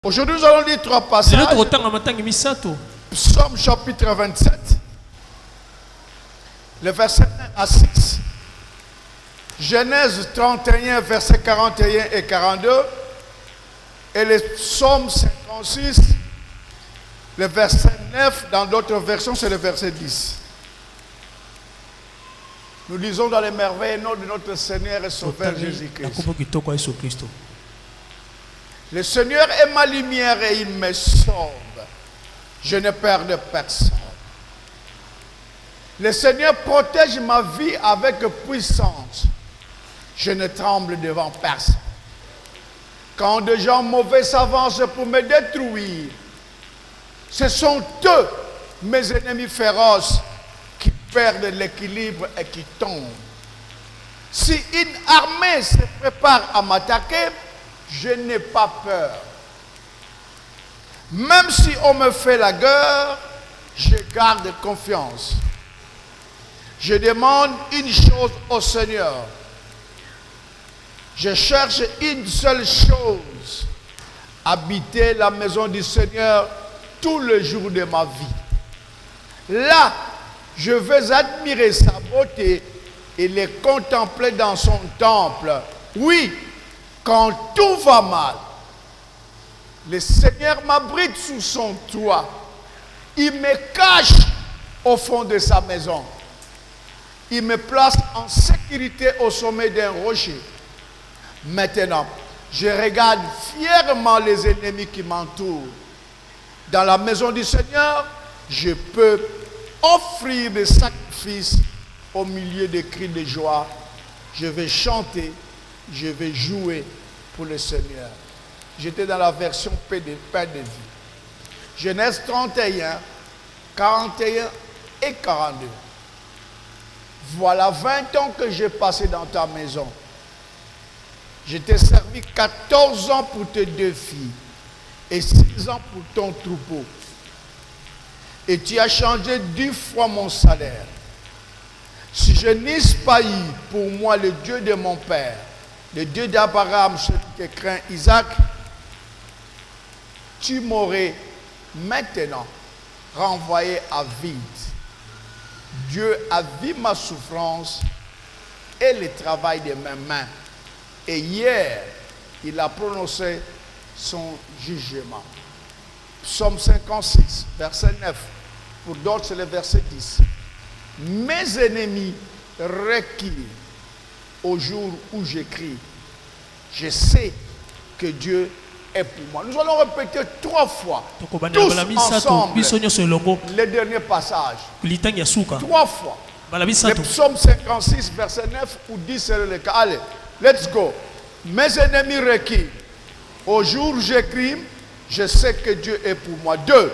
Aujourd'hui, nous allons lire 3 passages. Psaume chapitre 27, le verset 1 à 6. Genèse 31, versets 41 et 42. Et le psaume 56, le verset 9. Dans d'autres versions, c'est le verset 10. Nous lisons dans les merveilles nom de notre Seigneur et Sauveur Jésus-Christ. Le Seigneur est ma lumière et il me sauve. Je n'ai peur de personne. Le Seigneur protège ma vie avec puissance. Je ne tremble devant personne. Quand des gens mauvais s'avancent pour me détruire, ce sont eux, mes ennemis féroces, qui perdent l'équilibre et qui tombent. Si une armée se prépare à m'attaquer, je n'ai pas peur. Même si on me fait la guerre, je garde confiance. Je demande une chose au Seigneur. Je cherche une seule chose. Habiter la maison du Seigneur tous les jours de ma vie. Là, je veux admirer sa beauté et les contempler dans son temple. Oui, quand tout va mal, le Seigneur m'abrite sous son toit. Il me cache au fond de sa maison. Il me place en sécurité au sommet d'un rocher. Maintenant, je regarde fièrement les ennemis qui m'entourent. Dans la maison du Seigneur, je peux offrir des sacrifices au milieu des cris de joie. Je vais chanter, je vais jouer pour le Seigneur. J'étais dans la version Paix de vie. Genèse 31, 41 et 42. Voilà 20 ans que j'ai passé dans ta maison. Je t'ai servi 14 ans pour tes 2 filles et 6 ans pour ton troupeau. Et tu as changé 10 fois mon salaire. Si je n'eusse pas eu pour moi le Dieu de mon père, le Dieu d'Abraham, celui qui craint Isaac, tu m'aurais maintenant renvoyé à vide. Dieu a vu ma souffrance et le travail de mes mains. Et hier, il a prononcé son jugement. Psaume 56, verset 9. Pour d'autres, c'est le verset 10. Mes ennemis reculent au jour où j'écris. Je sais que Dieu est pour moi. Nous allons répéter 3 fois. Tous ensemble. Le dernier passage. 3 fois. Le psaume 56, verset 9 ou 10, c'est le cas. Allez, let's go. Mes ennemis reculent. Au jour où j'écris, je sais que Dieu est pour moi. 2.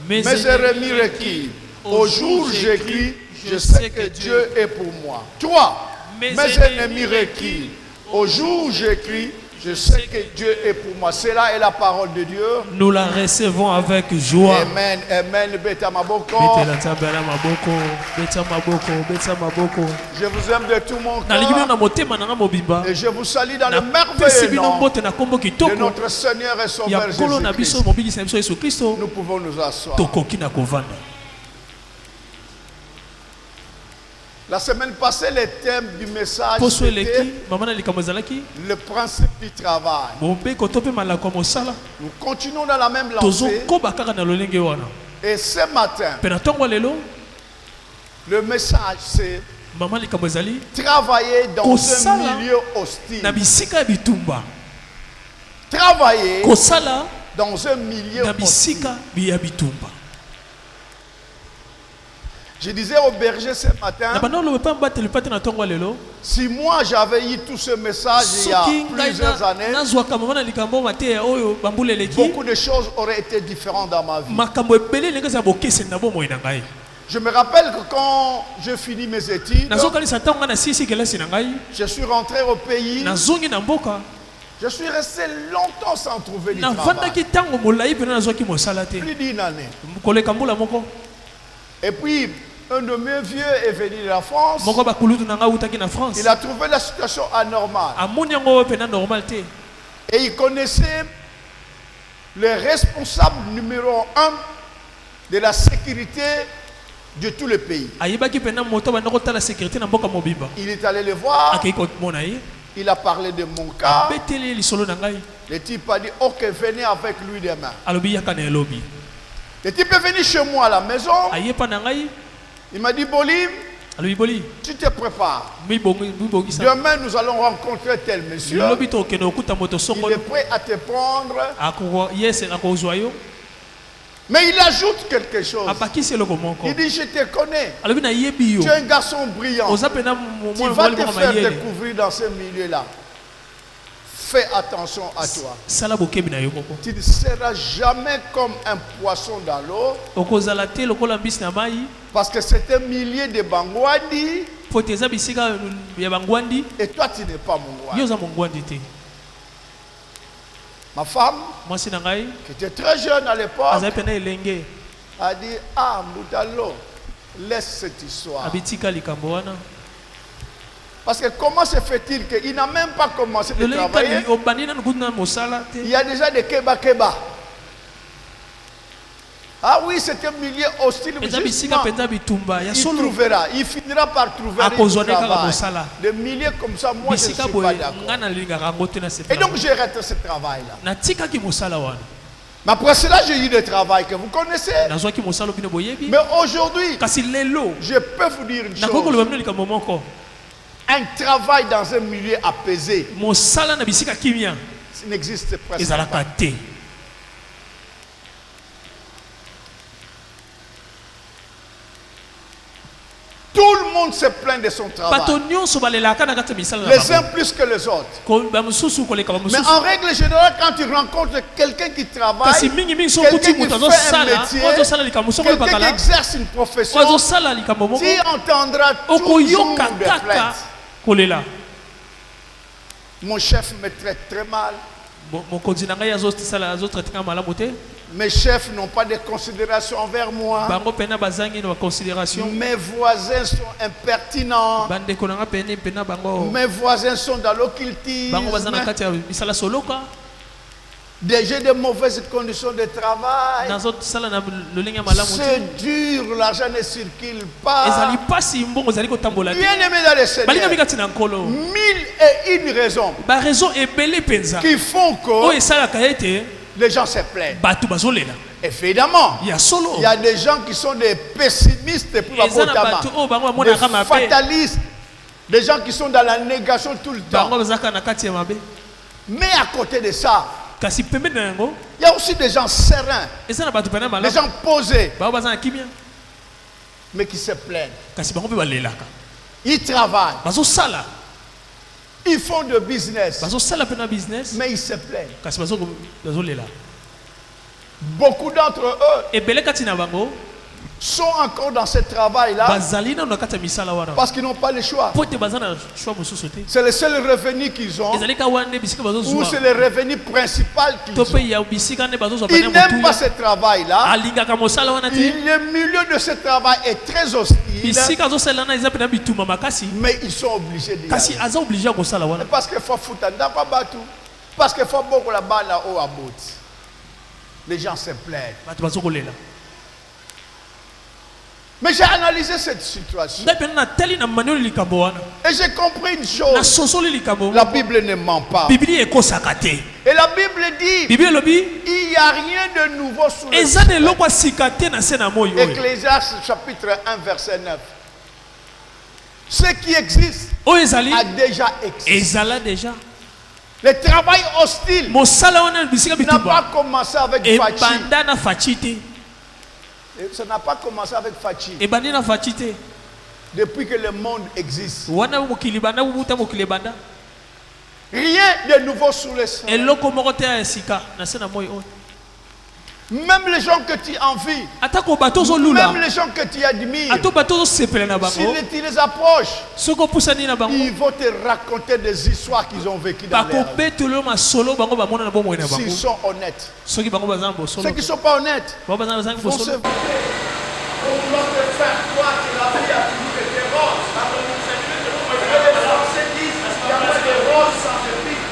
Mes ennemis reculent. Au jour où j'écris, je sais que Dieu est pour moi. 3. Mes ennemis reculent. Au jour où j'écris, je sais que Dieu est pour moi. Cela est la parole de Dieu. Nous la recevons avec joie. Amen. Amen. Beta maboko. Je vous aime de tout mon cœur. Et je vous salue dans le merveilleux nom de notre Seigneur et Sauveur Jésus-Christ. Nous pouvons nous asseoir. La semaine passée, le thème du message était le principe du travail. Nous continuons dans la même lancée. Et ce matin, le message c'est travailler dans un milieu hostile. Travailler dans un milieu hostile. Je disais au berger ce matin, si moi j'avais eu tout ce message il y a plusieurs années, beaucoup de choses auraient été différentes dans ma vie. Je me rappelle que quand je finis mes études, je suis rentré au pays, je suis resté longtemps sans trouver du travail. Plus d'une année. Et puis, un de mes vieux est venu de la France. Il a trouvé la situation anormale. Et il connaissait le responsable numéro 1 de la sécurité de tout le pays. Il est allé le voir. Il a parlé de mon cas. Le type a dit, ok, venez avec lui demain. Le type est venu chez moi à la maison. Il m'a dit, Bolim, tu te prépares. Demain, nous allons rencontrer tel monsieur. Il est prêt à te prendre. Mais il ajoute quelque chose. Il dit, je te connais. Tu es un garçon brillant. Tu vas te faire découvrir dans ce milieu-là. Fais attention à toi. Tu ne seras jamais comme un poisson dans l'eau. Parce que c'est un millier de Bangwandi. Et toi, tu n'es pas Mongwandi. Ma femme, qui était très jeune à l'époque, a dit, ah, Moutalo, laisse cette histoire. Parce que comment se fait-il qu'il n'a même pas commencé de travailler? Il y a déjà des keba. Ah oui, c'est un milieu hostile. Il trouvera, il finira par trouver un travail. Des milliers comme ça, moi je ne suis pas d'accord. Et donc j'ai raté ce travail-là. Mais après cela, j'ai eu des travail que vous connaissez. Mais aujourd'hui, je peux vous dire une chose. Un travail dans un milieu apaisé, ça n'existe presque pas. Tout le monde se plaint de son travail. Les uns plus que les autres. Mais en règle générale, quand tu rencontres quelqu'un qui travaille, quelqu'un qui fait un métier, quelqu'un qui exerce une profession, tu entendras toujours des plaintes. Mon chef me traite très mal. Mes chefs n'ont pas de considération envers moi. Mes voisins sont impertinents. Mes voisins sont dans l'occultisme. J'ai de mauvaises conditions de travail. C'est dur, l'argent ne circule pas. Bien aimé dans le Seigneur, 1001 raisons qui font que les gens se plaignent. Évidemment, il y a des gens qui sont des pessimistes, des fatalistes, des gens qui sont dans la négation tout le temps. Mais à côté de ça, il y a aussi des gens sereins, des gens posés, mais qui se plaignent. Ils travaillent, ils font de business, mais ils se plaignent. Beaucoup d'entre eux sont encore dans ce travail-là parce qu'ils n'ont pas le choix. C'est le seul revenu qu'ils ont, ou c'est le revenu principal qu'ils ont. Ils n'aiment pas ce travail-là. Le milieu de ce travail est très hostile, mais ils sont obligés d'y aller. Parce qu'il faut foutre parce qu'il faut beaucoup la balle là-haut à bout. Les gens se plaignent. Mais j'ai analysé cette situation. Et j'ai compris une chose. La Bible ne ment pas. Et la Bible dit, il n'y a rien de nouveau sous le ciel. Ecclésiaste chapitre 1 verset 9. Ce qui existe a déjà existé. Le travail hostile n'a pas commencé avec Fachi. Ça n'a pas commencé avec Fachi. Depuis que le monde existe. Rien de nouveau sous le soleil. Même les gens que tu envies, même les gens que tu admires, si tu les approches, ils vont te raconter des histoires qu'ils ont vécues dans leur vie. S'ils sont honnêtes. Ceux qui ne sont pas honnêtes vont se... On doit te faire croire que la vie a toujours été rose. Et les Français disent qu'il y a pas de rose sans épines.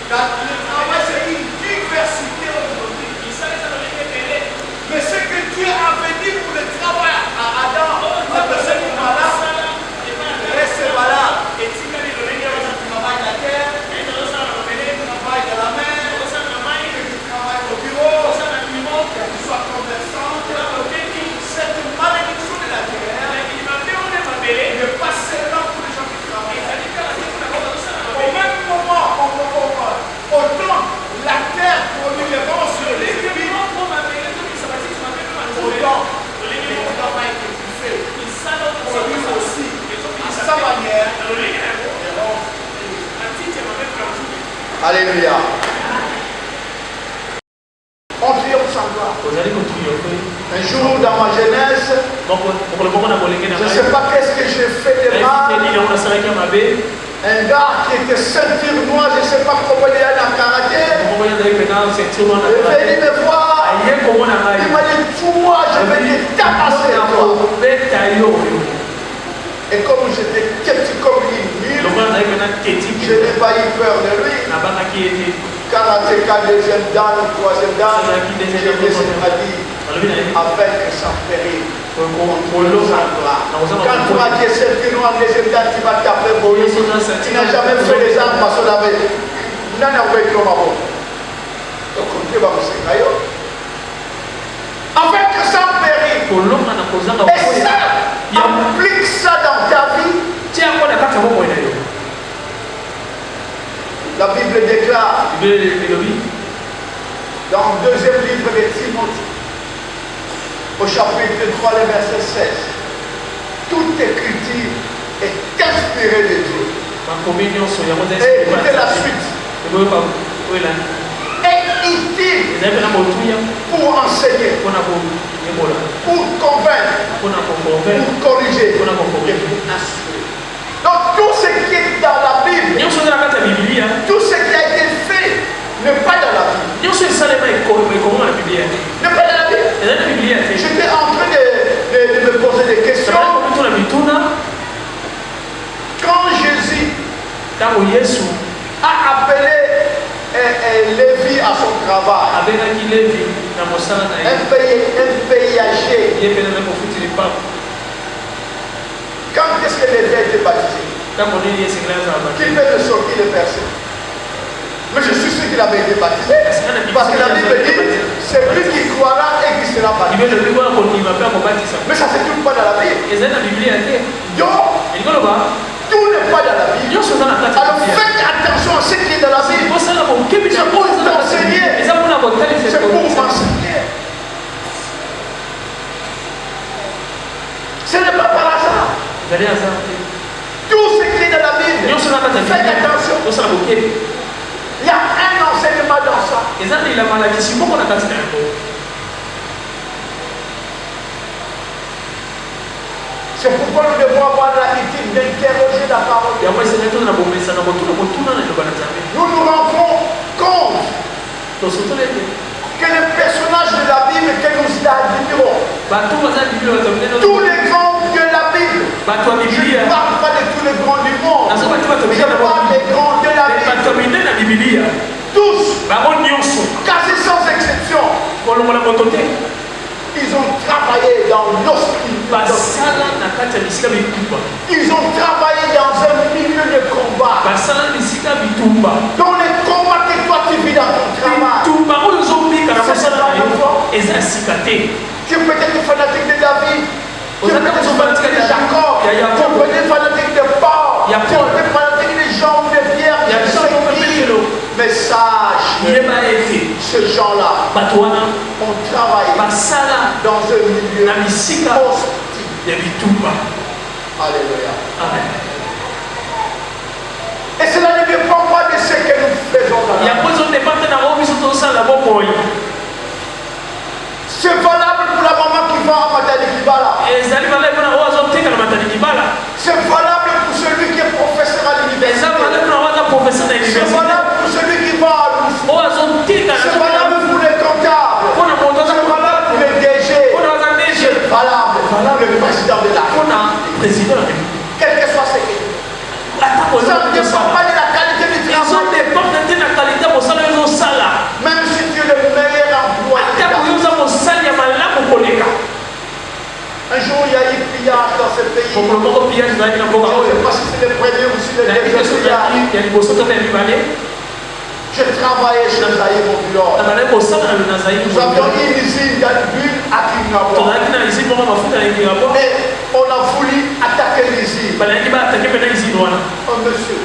Le travail, c'est une diversité aujourd'hui. Mais ce que Dieu a venu pour le travail à Adam, la personne qui est malade, reste malade. Et tu travailles la terre, tu travailles dans la mer, tu travailles au bureau, que tu sois commerçant. Cette malédiction de la terre ne passe seulement pour les gens qui travaillent. Au même moment, autant la terre produit les bons sur les vies, autant le travail que tu fais produit aussi à sa manière. Alléluia. On triomphe sans gloire. Un jour dans ma jeunesse, je ne sais pas qu'est-ce que j'ai fait de mal. Un gars qui était ceinture noire, je ne sais pas comment il est dans le karaté. Il est venu me voir. Il m'a dit, toi, je vais te tabasser à toi. Et comme j'étais petit comme une mule, je n'ai pas eu peur de lui. Karatéka, deuxième dan, troisième dan, je me suis dit, avec sans péril. Quand tu m'as dit ceinture noire, deuxième dan, tu vas taper Moïse. Tu n'as jamais fait les armes parce qu'on avait. Il n'en a pas eu comme avant. Donc, on peut pas vous séparer. Avec sans péril. Et ça, applique ça dans ta vie. La Bible déclare dans le deuxième livre de Timothée, au chapitre 3, le verset 16, toute écriture est inspirée de Dieu. Et écoutez la suite. Est utile pour enseigner, pour convaincre, pour corriger, et pour instruire. Donc tout ce qui est dans la Bible, tout ce qui a été fait n'est pas dans la Bible. N'est pas dans la Bible. J'étais en train de me poser des questions. Quand Jésus a appelé Lévi à son travail, un pays âgé, quand est-ce que Lévi a été baptisé? Qui peut me sortir le verset? Mais je suis sûr qu'il avait été baptisé. Parce que la Bible dit, c'est lui qui croira et qui sera baptisé. Mais ça ne se trouve pas dans la Bible. Donc, tout n'est pas dans la Bible. Alors faites attention à ce qui est dans la Bible. C'est pour t'enseigner. C'est pour m'enseigner. Ce n'est pas par hasard. Tout ce qui est dans la Bible, faites attention. Il y a un enseignement dans ça. C'est pourquoi nous devons avoir l'attitude d'interroger la parole. Nous nous rendons compte que les personnages de la Bible que nous admirons, tous les grands de la Bible, je ne parle pas de tous les grands du monde, je parle des grands de la Bible, tous, quasi sans exception, ils ont travaillé dans l'hospitalité, ils ont travaillé dans un milieu de combat, dans les combats que toi tu vis dans ton travail. Tu peux être fanatique de David, tu peux être fanatique de Jacob, tu peux être fanatique de Paul, tu peux être fanatique de Jean ou de Pierre, mais sache que ces gens-là ont travaillé dans un milieu hostile. Alléluia. Amen. Et cela ne dépend pas de ce que nous faisons dans la vie. C'est valable pour la maman qui va à Matadi Kibala. C'est valable pour celui qui est professeur à l'université. C'est valable pour celui qui va à l'oufou. C'est valable pour les comptables. C'est valable pour les DG. C'est valable pour le président de la République. Quel que soit ce qu'il y a. Ça ne dépend pas de la qualité du travail. pillages dans ce pays. Je ne sais pas si c'est le premier ou si c'est le deuxième pillage. Je travaillais chez Zaïre au bureau. Nous avions une usine d'huile à Kingawa. Et on a voulu attaquer l'usine. Un monsieur,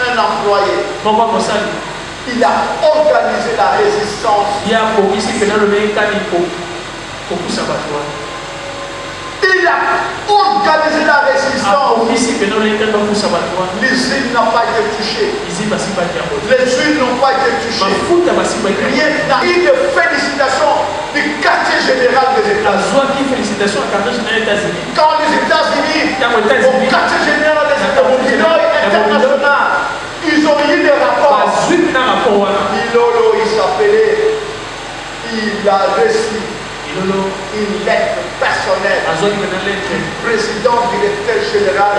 un employé, il a organisé la résistance. Il a organisé la résistance. L'usine n'a pas été touchée. Les huiles n'ont pas été touchées. Rien n'a eu de félicitations du quartier général des États-Unis. Quand les États-Unis, au quartier général des États-Unis, international, ils ont eu des rapports. Ilolo, il s'appelait, il a reçu une lettre personnelle du président directeur général de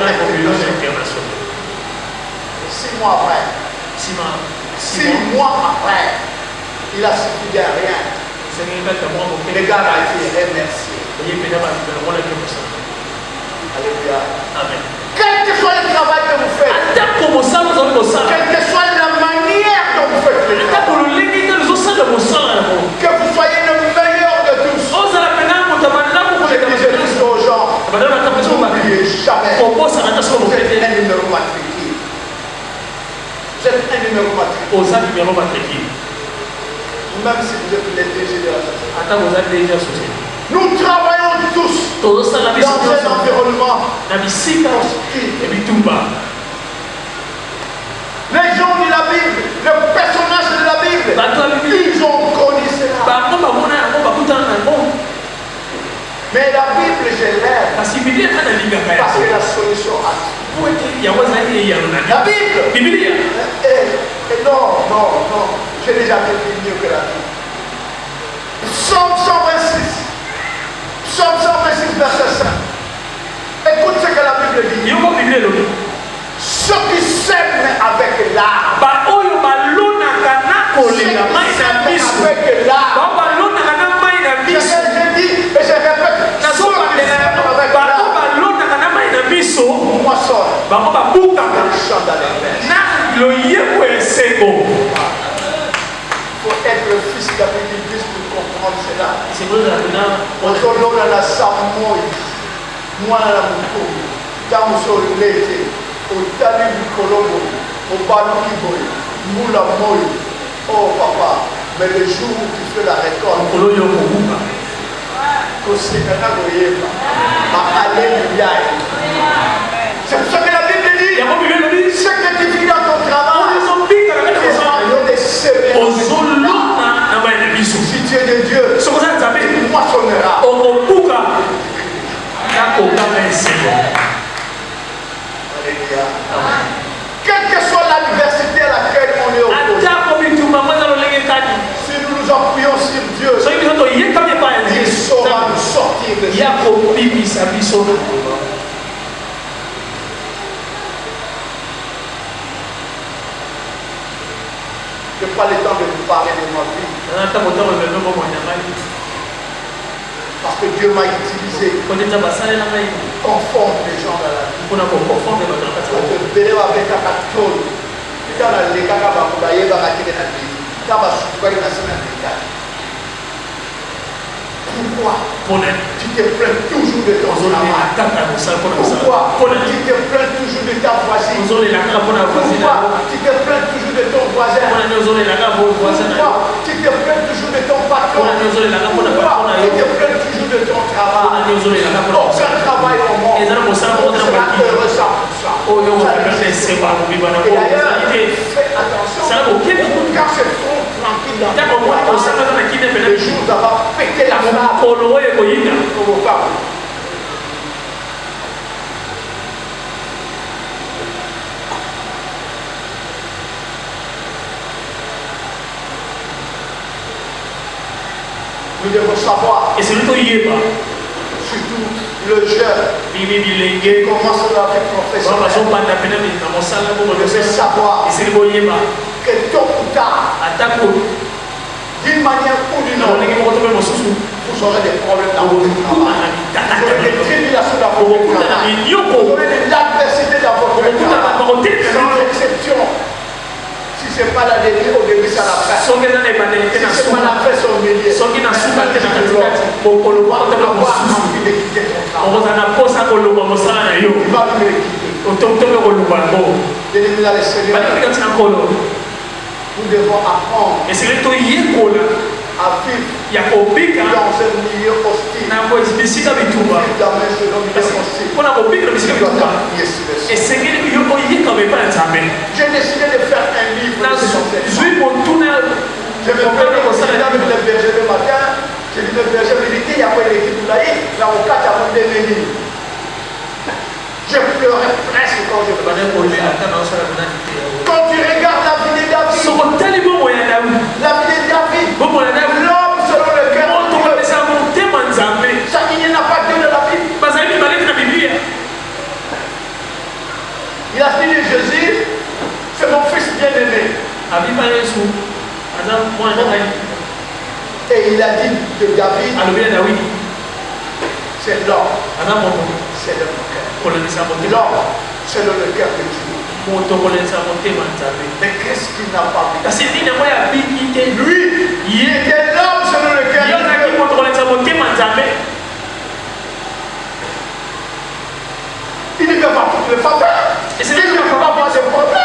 l'ONU. 6 mois après, 6 mois après, il a suffi de rien. Les gars ont été remerciés. Alléluia. Amen. Quel que soit le travail que vous faites, quelle que soit la manière dont vous faites le travail, que vous soyez le meilleur de tous. Je disais toujours aux gens, n'oubliez jamais, vous êtes un numéro matriculé. Vous êtes un numéro matriculé. Même si vous êtes les DG de la société. Nous travaillons tous dans un environnement hostile. Les gens de la Bible, le personnage de la Bible, ils ont connu cela. Mais la Bible, je l'aime parce que la solution a la Bible. Et non, je n'ai jamais vu mieux que la Bible. Psaume 126. Psaume 126, verset 5. Écoute ce que la Bible dit. Ceux qui s'aiment avec l'art. Avec l'art. Je dis et je répète. Ceux qui s'aiment avec l'art. Moissonne. Chant dans les verges. Il faut être le fils d'Abidis pour comprendre cela. On a la Samoï, moi la Moukou, Tamuso Lete, au Tali du Colombo, au Balouki Boy, Moula Moï. Oh papa, mais le jour où tu fais la récolte, Alléluia. C'est pour ça que la Bible dit, ce que tu vis dans ton travail, si tu es de Dieu, tu moissonneras. Alléluia. Quelle que soit l'adversité à laquelle on est opposé, si nous nous appuyons sur Dieu, il saura nous sortir de ça. Je n'ai pas le temps de vous parler de ma vie. Parce que Dieu m'a utilisé pour confondre les gens dans la vie. Pourquoi tu te plains toujours de ton travail? Pourquoi tu te plains toujours de ta voisine? Pourquoi tu te plains toujours de ton voisin? Pourquoi tu te plains toujours de ton patron? Pourquoi tu te plains toujours de ton travail? Aucun travail au monde ne sera heureux sans ça. Et d'ailleurs, fais attention, car c'est trop tranquille dans ton travail. Le jour où ça va péter la flamme pour vos femmes. Nous devons savoir, Et c'est lui qui est pas. surtout le jeune, qui commence dans la vie professionnelle, de savoir que tôt ou tard, d'une manière ou d'une autre, vous aurez des problèmes dans votre travail. Vous aurez des tribulations dans votre travail. Vous aurez de l'adversité dans votre travail. Sans exception. Si ce n'est pas la début, au début, c'est la fin. Si ce n'est pas la fin, c'est au milieu. On va avoir envie de quitter ton travail. Tu vas me quitter. Bien-aimés dans le Seigneur, nous devons apprendre à vivre dans un milieu hostile. J'ai décidé de faire un livre. Je me préviens avec le berger le matin. J'ai dit le berger me dit il y a pas d'équipe là, là au 4 avant de venir. Je pleurais presque quand je faisais pour lui. Quand tu regardes la vie de David, la vie de David, l'homme selon le cœur de Dieu, ça il n'y en a pas Dieu de la Bible. Il a dit de Jésus, c'est mon fils bien-aimé. Et il a dit de David, c'est l'homme, c'est le cœur. L'homme, c'est le cœur de Dieu. Mais qu'est-ce qu'il n'a pas vu? Lui, il était l'homme selon le cœur de Dieu. Il ne peut pas toutes les femmes. Il ne peut pas avoir des problèmes.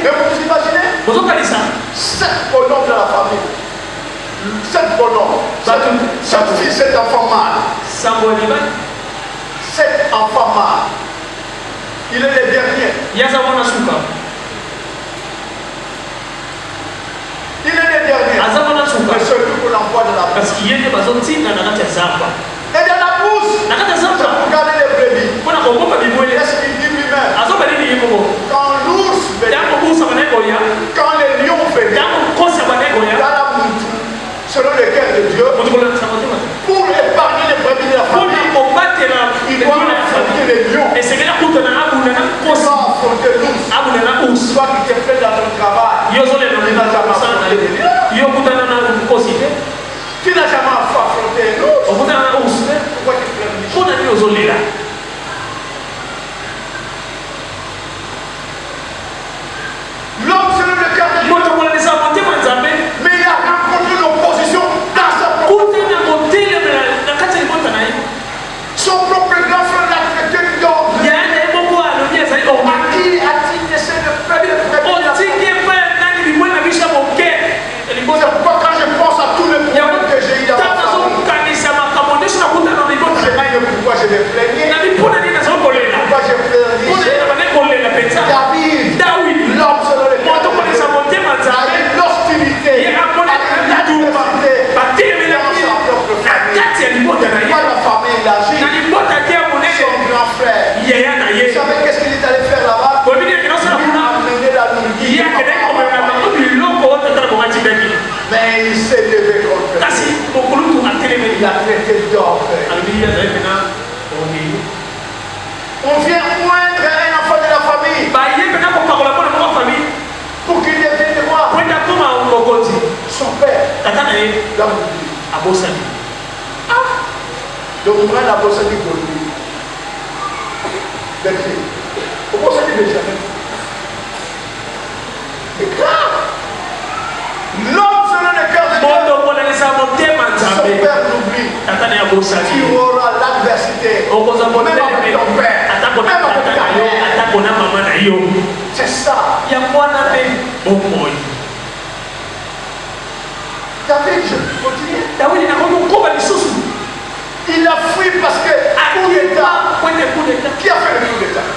Mais vous imaginez 7 bonhommes de la famille. 7 bonhommes. 7 filles, 7 enfants mâles. 7 enfants mâles. Il est le dernier. Il est le dernier. Mais celui qu'on envoie de la bouche. Et dans la bouche, c'est pour garder les brebis. Qu'est-ce qu'il dit lui-même? Quand l'ours venait, quand les lions venaient, dans la mouture, selon le cœur de Dieu, pour épargner les brebis de la famille, il doit affronter les lions. Il doit affronter l'ours. Soit qu'il te plaît dans ton travail, il n'a jamais affronté les lions. Tu n'as jamais affronté l'ours. Pourquoi tu plaies les lions? L'homme selon le cœur de Dieu, mais il a rencontré l'opposition dans sa propre. Son propre grand frère l'a traité d'homme. À qui a-t-il laissé le premier prévu? C'est pourquoi quand je pense à tous les problèmes que j'ai eu dans ma famille, je sais pourquoi je vais plaigner. Pourquoi je plaignis? David, l'homme selon le cœur de Dieu, avec l'hostilité, avec l'adversité, dans sa propre famille. Pourquoi la famille l'agit? Son grand frère. Vous savez qu'est-ce qu'il est allé faire là-bas? Il a amené la nourriture. Mais il s'est levé contre lui. Il a traité d'orgueil. On vient moindre un enfant de la famille pour qu'il devienne roi. Son père l'a oublié. Donc on prend la bossanie pour lui. Au bossanie de jamais. C'est grave. L'homme selon le cœur de Dieu, son père l'oublie. Tu auras l'adversité. Même avec ton père. Même avec ta mère. C'est ça. David, je continue. Il a fui parce que coup d'État. Qui a fait le coup d'État?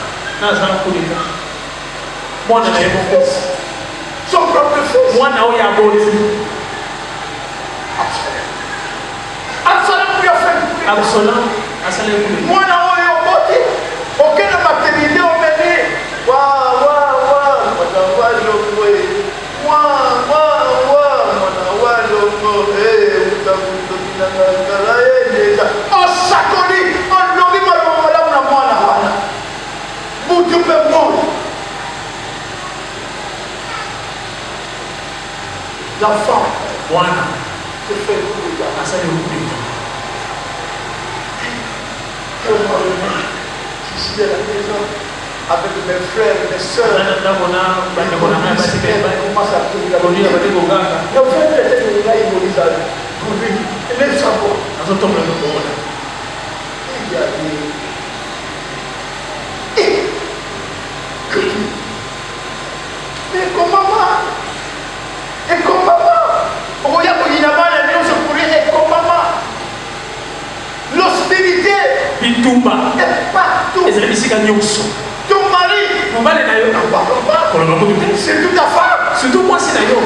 Son propre fils. Absalom lui a fait le coup d'État. Moi, aucune maternité au mené. On s'accordit, on l'oublie, l'enfant Bwana Je fais beaucoup de gars. asali ukubita. Je suis à la maison avec mes frères, mes soeurs. Nana ndabona bande bona na basi Je kaiba. commence à trouver la Kodi ya bade goganga. Le frère était de là, il me disait, vous venez, lève sa voix. Azo tombe no bona. Il a dit, mais comment maman? Et comme maman? On voyait qu'il y a mal à nous, je pourrais être comme maman. L'hostilité Bitumba. est partout. Ezali bisika nyonso. Ton mari, Mobali na yo. n'en parlons pas. Koloba kutu te. C'est toute ta femme. Surtout mwasi na yo.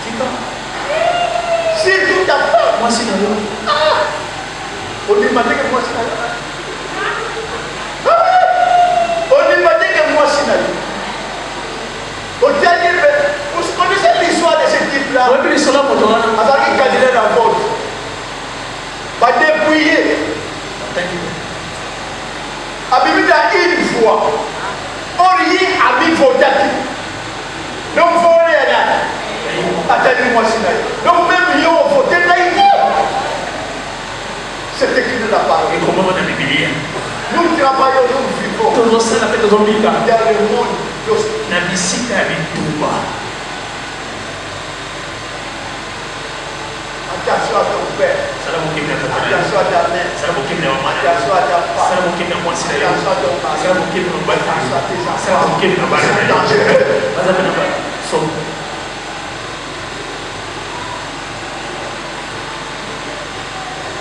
Tika. C'est toute ta femme. Mwasi na yo. On dit maintenant que moi c'est là. On dit maintenant que moi c'est là. Au dernier, vous connaissez l'histoire de ce type-là? Wewe ni sola moto wana. Azaki candidat dans le vote. Va dépouiller. Abimida une fois. On y a mis voté. Donc, il faut aller là. Attendez-moi, c'est donc, même ils ont voté là. C'est écrit de la parole. Et comment on a Biblia? Nous travaillons, nous vivons Tozo sala pe tozo mbika. dans le monde. Na bisika ya bitumba. Attention à ton père. Sala mokimia tata na yo. Attention à ta mère. Sala mokimia wa mwana. Attention à ta femme. Sala mokimia mwasi na yo. Attention à ton mari. Sala mokimia na mbali. Attention à tes Sala enfants. mokimia na bana na C'est yo. dangereux. Baza pe na ba. So.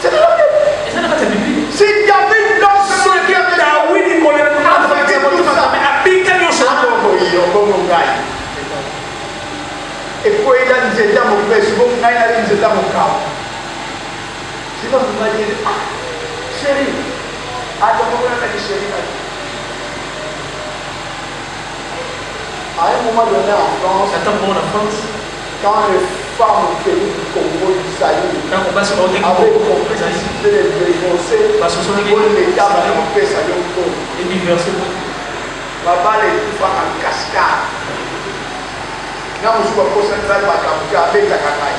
C'est de la Bible. Eza na kati ya Biblia. Si David donc Soki Dawidi kolera afaki ya moto kame abika nyonso wana. ekwela nzeta mopesi bo ngai nali nzeta mokao sika mobali chéri atamokonakaki chéri nai à un moment donné en France Ata mbo na France. quand les femmes du pays du Congo du Sahel Ntango basi baoteki avaient ko. compris de les dénoncer Basosonaki. pour l'état bamopesa yo nkolo Ediverse. babala ekufa en cascade na mosuku akosanzali makambo te abetaka ngai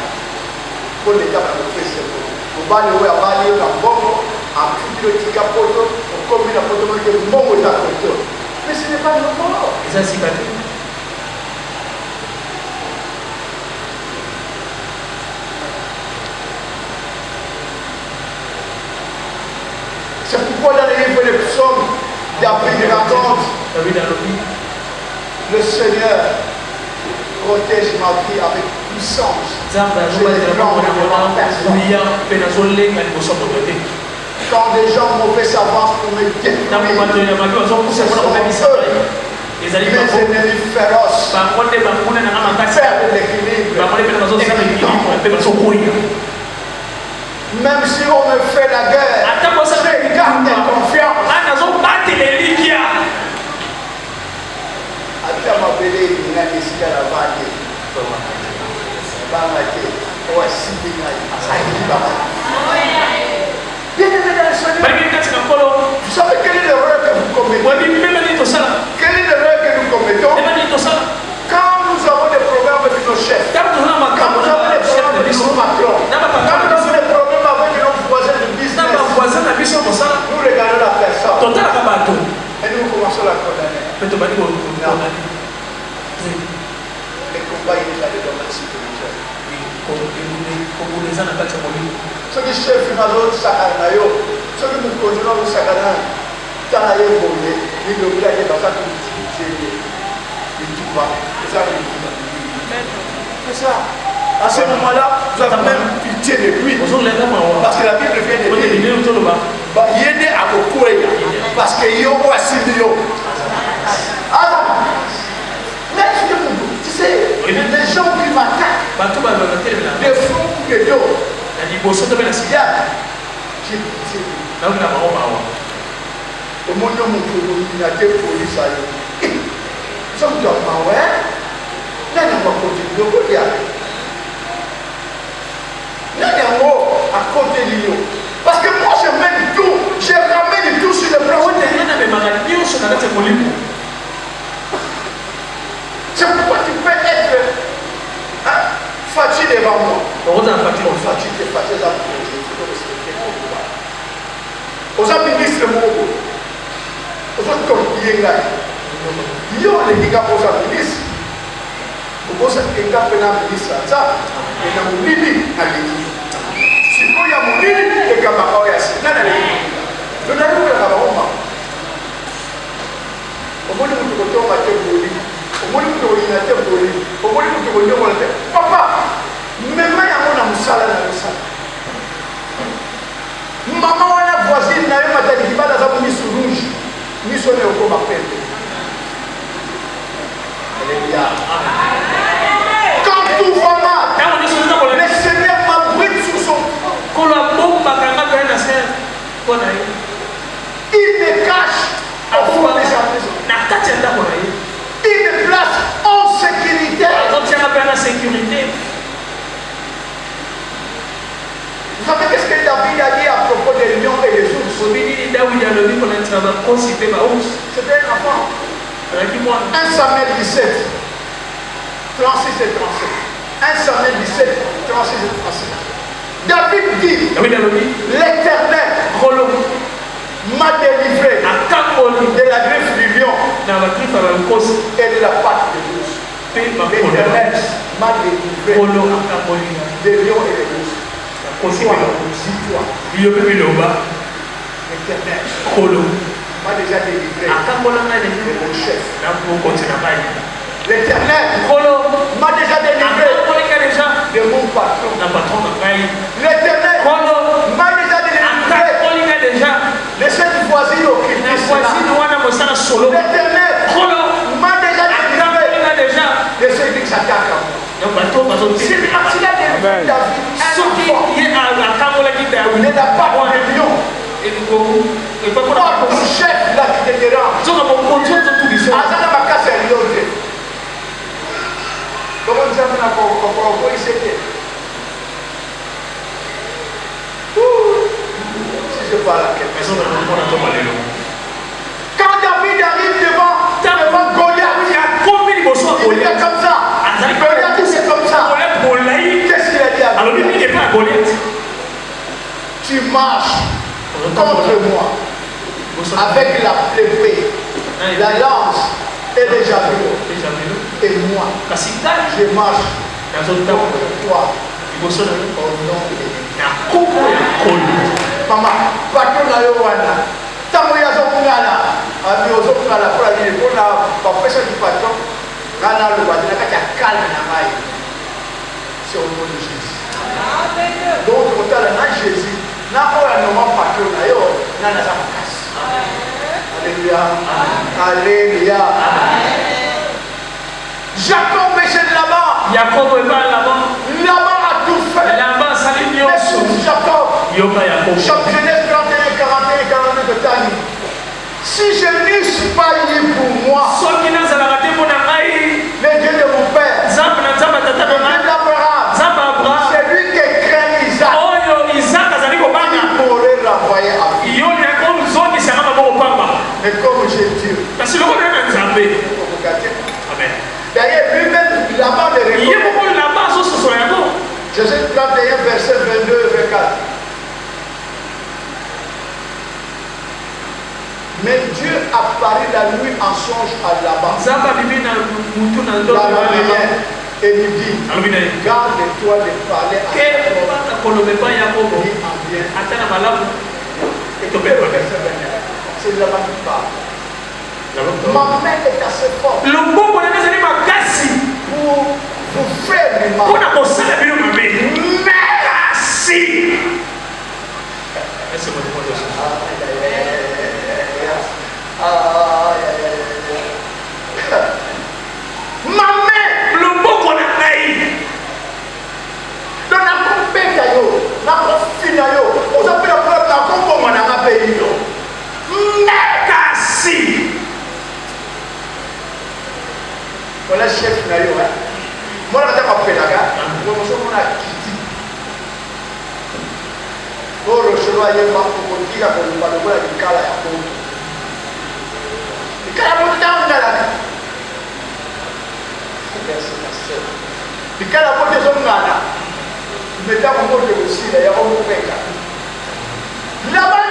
mpo leta bamopesa nkolo mobali oyo abali yo na mbongo afuti yo tika poto okomi na poto moke mbongo eza koto mais ce n'est pas nouveau. Eza sika te. C'est pourquoi dans les livres des psaumes, David raconte David alobi. le Seigneur protège ma vie avec puissance. Nzambe azobatela bango na mona kuya mpe nazolenga liboso ya moto te. Quand des gens mauvais s'avancent pour me Ntango bato détruire, ya mabe bazokusa mpona komemisa ngai. Ezali mes bango. ennemis féroces Bango nde banguna nanga makasi. perdent l'équilibre. Bango nde mpe bazosala ekilibre mpe bazokoya. Même si on me fait la guerre, Ata kosala je garde confiance. nga nazobatela elikya. Ata mabele elinga esika na vande banga te oyo asimbi ngai ayibaka. Bien-aimé dans le Seigneur, Balingi kati na nkolo. vous savez quelle est l'erreur que vous commettez? Wabi mbeba nini tosala. Quelle est l'erreur que nous commettons Mbeba nini tosala. quand nous avons des problèmes avec nos chefs, Ntango tozala quand makambo nous avons na des chef problèmes na avec biso. nos patrons, Na quand bapatron nous na avons biso. des problèmes avec nos voisins de Na business, bavoisin na biso kosala. nous regardons la personne Totalaka bato. et nous commençons à la condamner. Mpe tobandi kokondani. Les combats, il est dans le domaine spirituel. Kobunda eza na kati ya molimo. soki chef nazosakana na yo soki mokonzi nazosakana tala ye boye lilobi ake baza koutilize lituba eza lituba. C'est ça. À ce moment-là, vous avez même pitié de lui. Ozolenga mawa. Parce que la Bible vient de Ote dire bibeli ozoloba. yende akokweya parce que yo oyo asimbi yo. Mais tu sais, les gens qui m'attaquent Bato balobaka telemi na de fond ou de dos, na liboso to mpe na sika. regarde, j'ai pitié. Naoki na bango mawa. omoni omuntu na te polisi ayo soki mawe nani yango akoteli yo kolia nani yango akoteli yo parce que moi je mène tout, je ramène tout sur le plan. Ote ye namemaka nyonso na kati ya molimo. C'est pourquoi tu peux être fatigué devant moi. molinga yo lenga posa ministre posa kenga pena ministre ça et na molili aleki siko ya molili ekamba kwa ya sina na leki dona luka ka baoma omoni mutu kotonga te boli omoni mutu oyina te boli omoni mutu konyokola te papa mema yango na mosala na mosala mama wana voisine na yo matali kibala za miso rouge miso ne okoma pembe. Alléluia. Quand tout va mal, le Seigneur m'abrite sous son il me cache au fond de sa maison. Il me place en sécurité. Vous savez qu'est-ce que David a dit à propos des lions et des ours? C'était un enfant. 1 Samuel 17, 36 et 37. 1 Samuel 17, 36 et 37. David dit, l'Éternel m'a délivré de la griffe du lion et de la patte de l'ours. L'Éternel m'a délivré des lions et des ours. Dis-toi, l'Éternel m'a déjà délivré de mon chef. L'Éternel m'a déjà délivré de mon patron. L'Éternel m'a déjà délivré de cette voisine au Christ. L'Éternel m'a déjà délivré de ceux qui s'attaquent à moi. C'est parce qu'il a délivré David, il n'a pas de lion. Ton chef là qui te dérange. Azana makasa yote. Comment nous avons encore ici? Si je parle à quelqu'un. Quand David arrive devant Goliath, il est comme ça. Goliath c'est comme ça. Qu'est-ce qu'il a dit à Goliath? Tu marches contre moi avec l'épée, la lance et les javelots. Et moi, je marche contre toi au nom de Maman, patron na yo wana. Tango ya zokungala, ami ozokungala pour la vie pour la profession du patron. Rana le wadina kata calme na mai. C'est au nom de Jésus. Donc quand on a Jésus, na oya normal patron na yo na na zamakasi. Alléluia. Alléluia. Jacob est là-bas. Jacob est là-bas. Là-bas a tout fait. Là-bas ça les lions. Jacob. Genèse 31, 41, 42 de Tani. Si je n'eusse pas eu pour moi le Dieu de mon père, le Dieu d'Abraham, c'est lui qui craint Isaac. Il m'aurait renvoyé à vie. Mais comme j'ai Dieu, d'ailleurs lui-même là-bas de Genèse 31, verset 22 et 24. Mais Dieu apparut la nuit en songe à Laban, la lumière, et lui dit, garde-toi de parler à ton ni en bien. C'est Laban qui parle. Ma main est assez forte pour vous faire du mal. Merci. Ma main, le beau qu'on a caillé. Dans la compétition, la confinayo, on s'appelle la compo, on a payé. Merci. Voilà le chef nayo. Moi, je vais t'appeler la gare. Moi, je suis à Kiti. Pour le cheval, il y a un peu de tigre pour le ballon, il y a un cala à fond. Il y a un peu de temps dans la vie. Il y a un peu de temps dans la vie. Mais dans le monde aussi, il y a un peu de temps. Là-bas,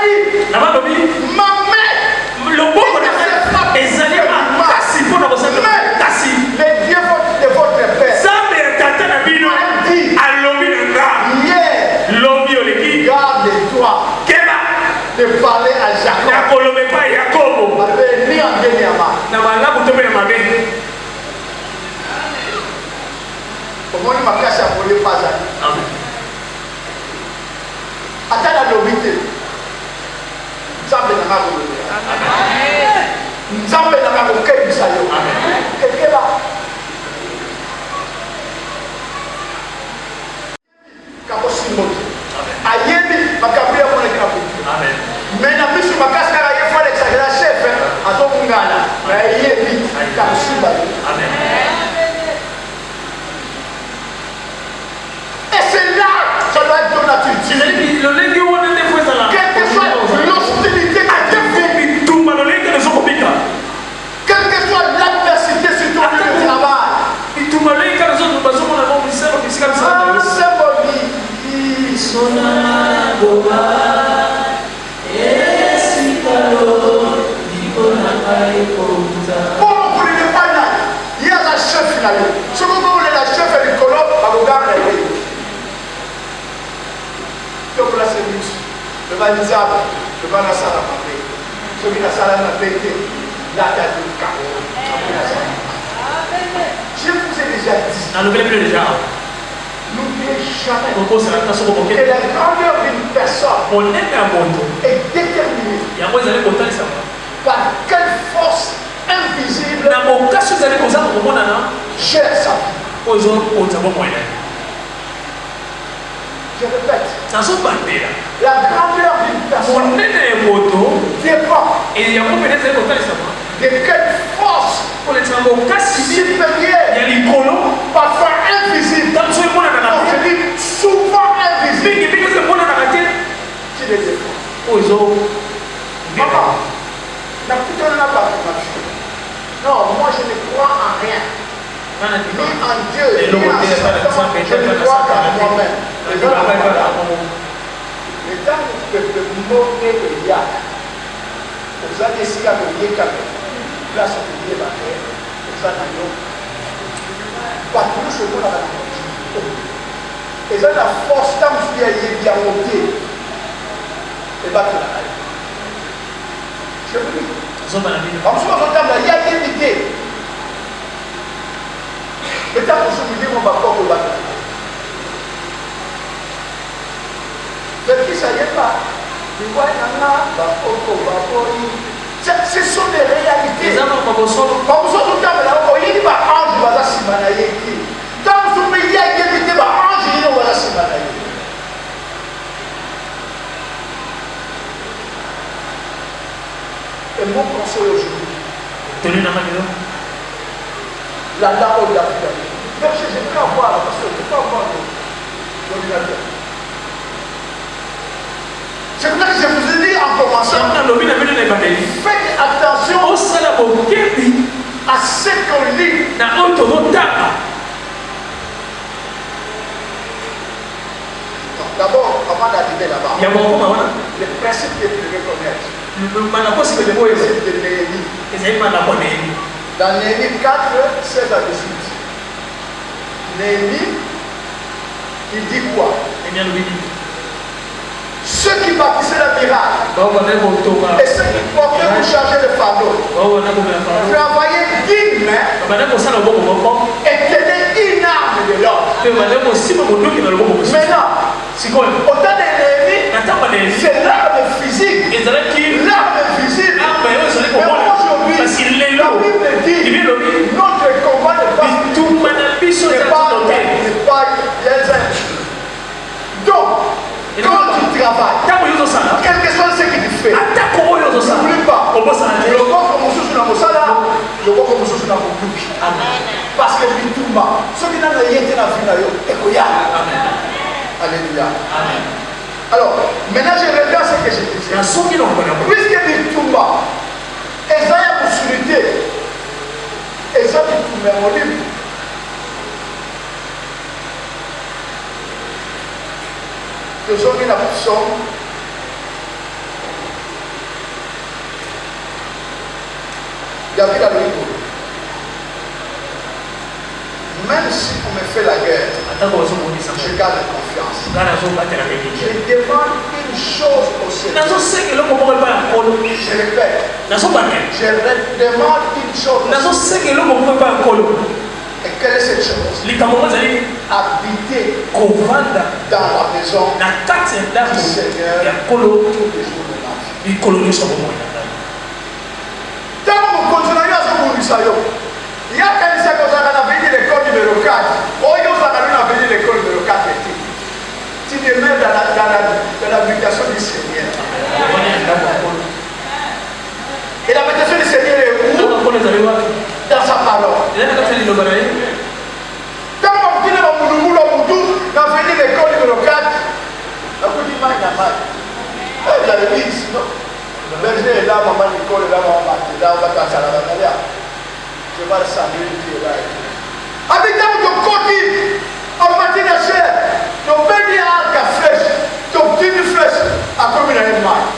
ma mère, le beau qu'on a fait, Bon, vous ne pas là. Il y a la chef finale. Ce que vous voulez, la chef et le colon, à vous garder. Donc là, c'est lui. Le validable, le va la salle à papier. Celui la salle à papier, là, il y a du carreau. Je vous ai déjà dit. N'oubliez jamais que la grandeur d'une personne est déterminée par quelle force invisible gère sa vie. Je répète, la grandeur d'une personne dépend de quelle force supérieure, parfois invisible, donc je dis souvent invisible, qui les défend. Maman, non, moi je ne crois en rien. Ni en Dieu, ni en Satan, je ne crois qu'en moi-même. Le temps où tu peux monter le yak, aux années si il y a le yak, là, ça peut dire la terre, aux années, pas tout ce qu'on a la et ça, la force, tant que tu es bien monté, et battre la taille. Je vous dis. En ce moment, il y a une idée. Le temps où je me dis, on va pas le battre. Mais qui ça y est pas? Tu vois, il y en a, ce sont des réalités. Comme ça, tout le temps, il y a un ange qui va s'imanayer. Tant que tu me dis, il y a une idée, ange qui va s'imanayer. Et mon conseil aujourd'hui, la dame de la vie. Donc, je peux avoir, parce que je ne peux pas avoir l'ordinateur. C'est pour ça que je vous ai dit en commençant, faites attention à ce qu'on lit. D'abord, avant d'arriver là-bas, le principe de reconnaître. Le principe de Néhémie. Dans Néhémie 4, 16 à 18. Néhémie, il dit quoi? Ceux qui bâtissaient le miracle et ceux qui portaient pour charger le fardeau travaillaient dignement et tenaient une arme de l'ordre. Maintenant, au temps de Néhémie, c'est l'arme physique, l'arme visible. Mais aujourd'hui, la Bible dit notre combat n'est pas donc, quand tu travailles, quel que soit ce que tu fais, n'oublie pas, le corps comme on sur la mosala, le corps comme on sur la mokubi. Parce que tu tombes, ceux qui n'ont rien été dans la vie, et alléluia. Alors, maintenant je reviens à ce que je disais. Puisque tu tombes, Esaïe a possibilité, Esaïe tu tombes au livre. Nous sommes une option. David a dit, même si on me fait la guerre, je garde confiance. Je demande une chose au Seigneur. Je répète. Je demande une chose. Et quelle est cette chose? Habiter dans la maison du Seigneur tous les jours de ma vie. Tant que nous continuons à se mourir, il y a quelqu'un qui a venu l'école numéro 4. Oh, il y a venu l'école numéro 4. Tu demeures dans l'habitation du Seigneur. Et l'habitation du Seigneur est où? Dans sa parole. Quand on dit que nous avons venu l'école numéro 4, on dit que vous avez dit sinon. Le berger est là, maman Nicole est là, maman Martin, là, on va passer à la bataille. Je vais le saluer, Dieu est là. Habitant ton côté, en matière de chair, ton béni à la flèche, ton petit flèche, à comme une maille.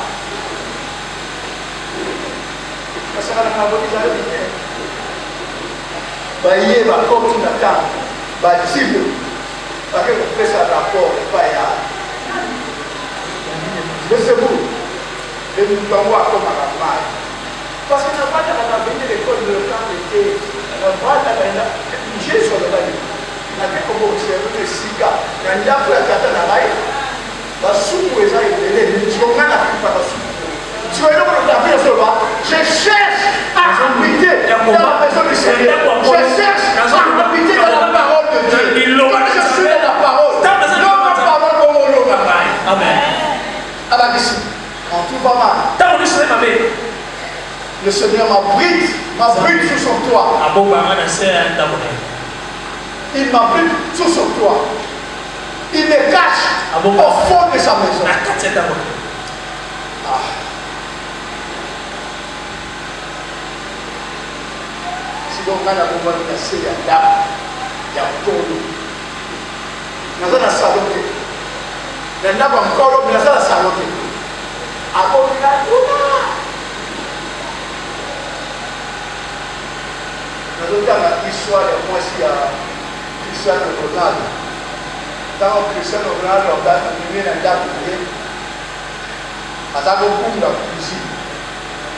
Parce que baye bakoti na ntango bajibe bake kopesa rapport epai ya lesebo emutango akomaka mai parce que nabataka na veni l'école de temps ete nabataka jésus alobaki nake koboserve esika na ndako ya tata na ngai basuku eza ebele tionga na pipa basuku je cherche à habiter dans la maison du Seigneur. Je cherche à habiter dans la parole de Dieu. Quand je suis dans la parole, non ma parole comme on l'a. Amen. Alors ici, quand tout va mal, le Seigneur m'abrite sous son toit. Il m'abrite sous son toit. Il me cache au fond de sa maison. Ah. Donc, on a se ya ndako ya nkolo naza na salon te na ndako ya nkolo me naza na salon te akomina kuna nazotanga histoire ya mwasi ya Cristiano Ronaldo ntango Cristiano Ronaldo amemi na ndako na ye aza kokunda cuisine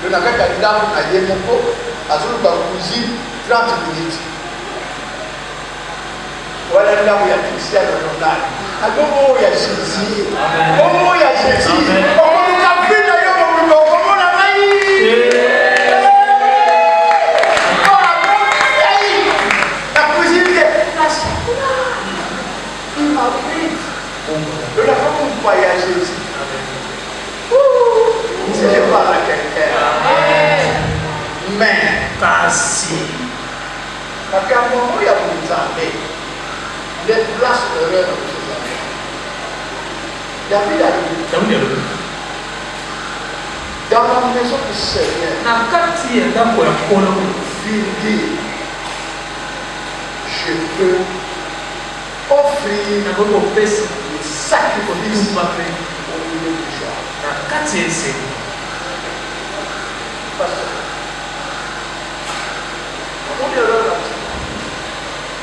lo na kati ya ndako na ye moko azoluka cuisine 30 minutes. Voilà là où il y a Cristiano Ronaldo. À comment il y a Jésus. Comment il y a Jésus. Comment nous avons vu d'ailleurs comment on a maïs. La cuisine est la sakura. Il m'a pris. Le la femme on croit à Jésus. Si je parle à quelqu'un. Mais kasi. Makambo ya Nzambe les places d'erreur dans ces années. David a dit dans la maison du Seigneur je peux offrir le sacrifice au milieu du jour.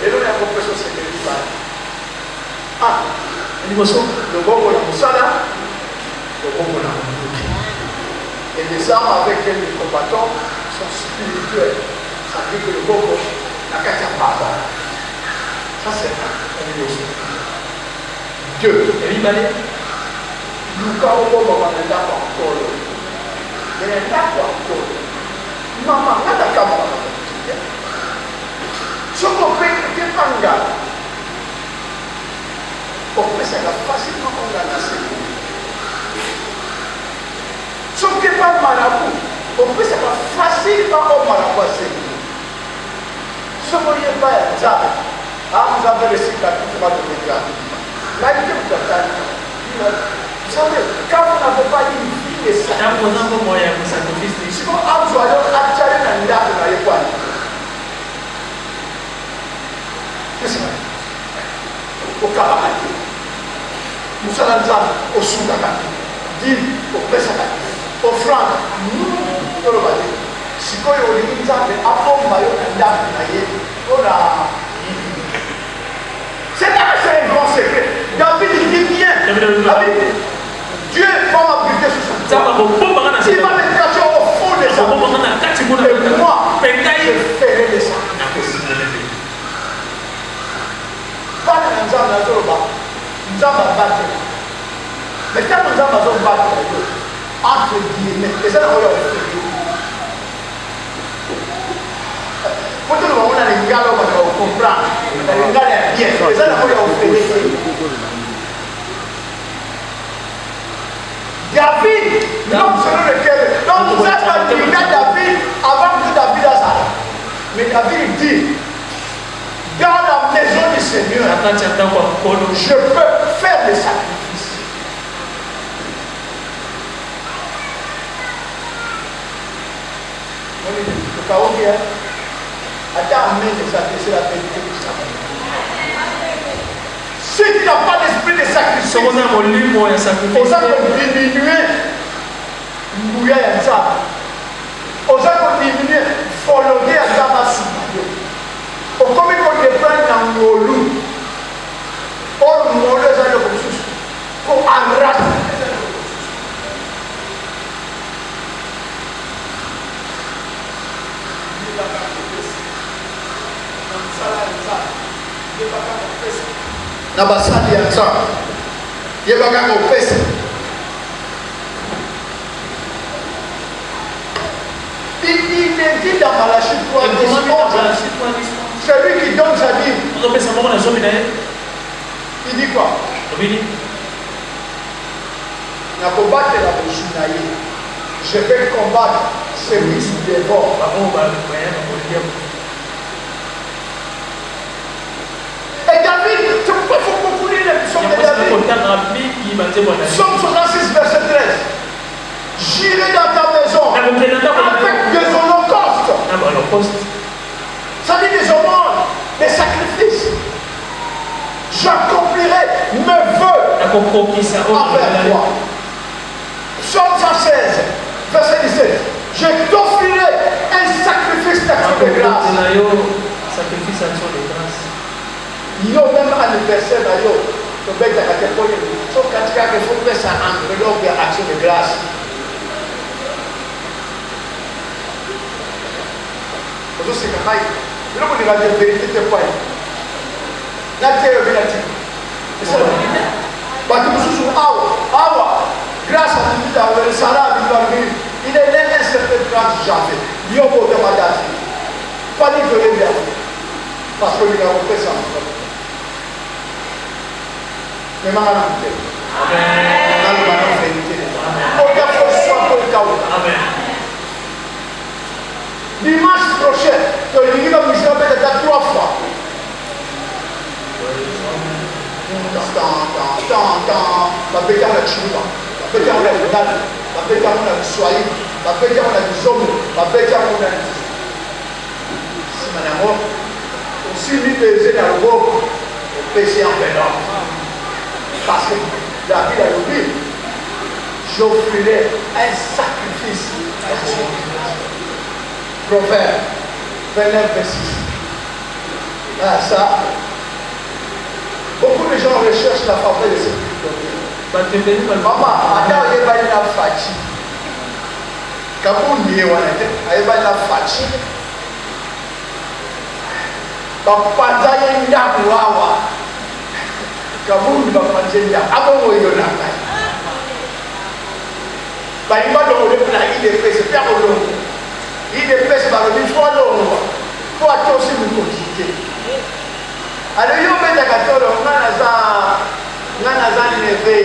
Et nous avons compris ce que nous faisons. Ah, le bon la moussala, le bon la moussala. Et les armes avec lesquelles nous combattons sont spirituelles. Ça veut dire que le bon la carte à part. Ça c'est un chose. Dieu, nous avons encore. Il y a un encore. Maman, pas ta caméra. Ce qu'on fait, c'est un gars. On peut ça facilement on a la sécurité. Ce qui n'est pas marabout, on peut ça facilement on marabout à sécurité. Ce qu'on n'est pas un diable. Ah, vous avez le cycle à tout le monde de l'État. Là, il y a vous savez, quand vous n'avez pas une vie de sacrifice, si vous avez un attiré dans l'État, vous n'avez pas. Au Kabakati, Moussala Nzam, au Soudakati, dit au Pesakati, au Franc, nous le bâti. Si vous avez une Nzam, après Mayo Nandam, c'est là que c'est un grand secret. David il dit bien. Dieu va m'habiter sur son toit. Il va me cacher au fond des arbres. Et moi, je ferai des sacrifices. Pas de Nzam dans le bas. Nzam va battre. Mais quand Nzam va battre, entre guillemets, et ça, on va Quand on a les gars, on va comprendre. Les gars, ils bien. Et ça, on va David, l'homme selon lequel. Donc, vous êtes pas dit David avant que David a ça. Mais David dit dans la maison du Seigneur, je peux faire des sacrifices. Le chaos vient. Attends, amener les sacrifices, c'est la vérité du sacrifice. Si tu n'as pas d'esprit de sacrifice, on va diminuer. On va diminuer na basali ya nzambe yebaka kopesa il dit dans Malachie 3:10, celui qui donne sa dîme, il dit quoi? Na combattre la bouche, je vais combattre celui qui dévore. Et David, tu peux beaucoup lire les psaumes de David. Psaume 66, verset 13. J'irai dans ta maison avec des holocaustes. Ça dit des hommages, des sacrifices. J'accomplirai mes vœux envers toi. Psaume 116, verset 17. Je t'offrirai un sacrifice d'action de grâce. Yo même anniversaire na yo to beta ka te poni so katika ke fo pesa enveloppe ya action de grâce. Ozo se ka mai bilo ko ni ga de vérité te point na te yo bina ti eso ba tu mususu awa grâce à Dieu dans le sala du barbi il est un certain grâce jamais yo ko de madati pas ni de bien parce que il a fait ça. Mais ma Amen. Dimanche prochain, tu vas me dire peut-être 3 fois. Parce que David a dit, j'offrirai un sacrifice à Dieu. Proverbe 29, verset 6. Ah, ça, beaucoup de gens recherchent la faveur de ce Christ. Maman, attends, il y a une fatigue. Quand on dit, il y a une fatigue. Papa, il y a une Kabuni bapanjenya abo moyo nanga bali bado le plan il est fait c'est pas long il est fait par le fois long pour attention de quotidien alors yo meta katoro ngana za neve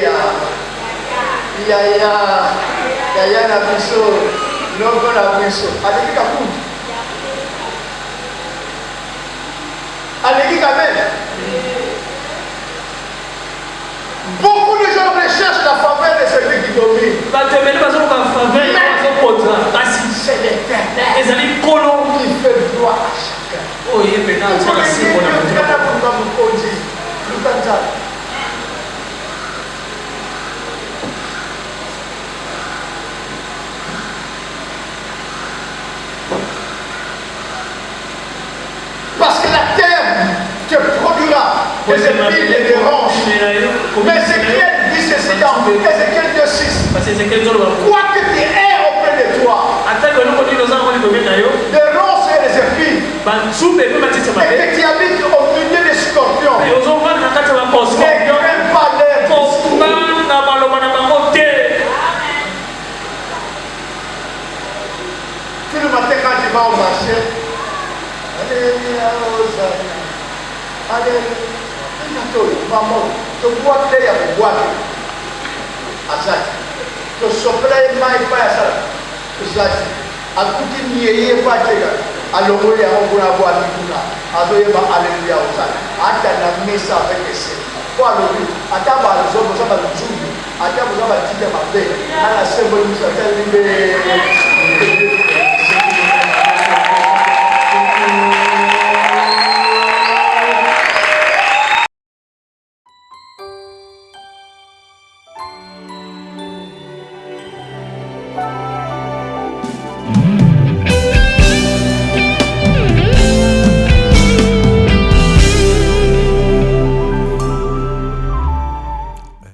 ya na biso logo na biso aleki kabuni aleki kabene. Beaucoup de gens recherchent la faveur de celui qui domine. Mais c'est l'Éternel qui fait droit à chacun. Parce que la terre te produira des épines et des ronces. Mais Ézéchiel dit ceci dans Ézéchiel 2:6. Quoi que tu aies auprès de toi, des ronces et des épines, et que tu habites au milieu des scorpions, ne crains pas l'air. Tout le matin quand tu vas au marché, Alléluia, maman, tu bois clair avec bois. Azat. Tu soplais maï pas ça. Azat. Akuti niye pas tega. Alors il y a un bon avoir nikuna. Adoye ba alléluia ozat. Ata na mesa avec esse. Kwa lobi. Ata ba zobo ça ba nzumbi. Ata ba tite mabe. Ala sembo musa tali be.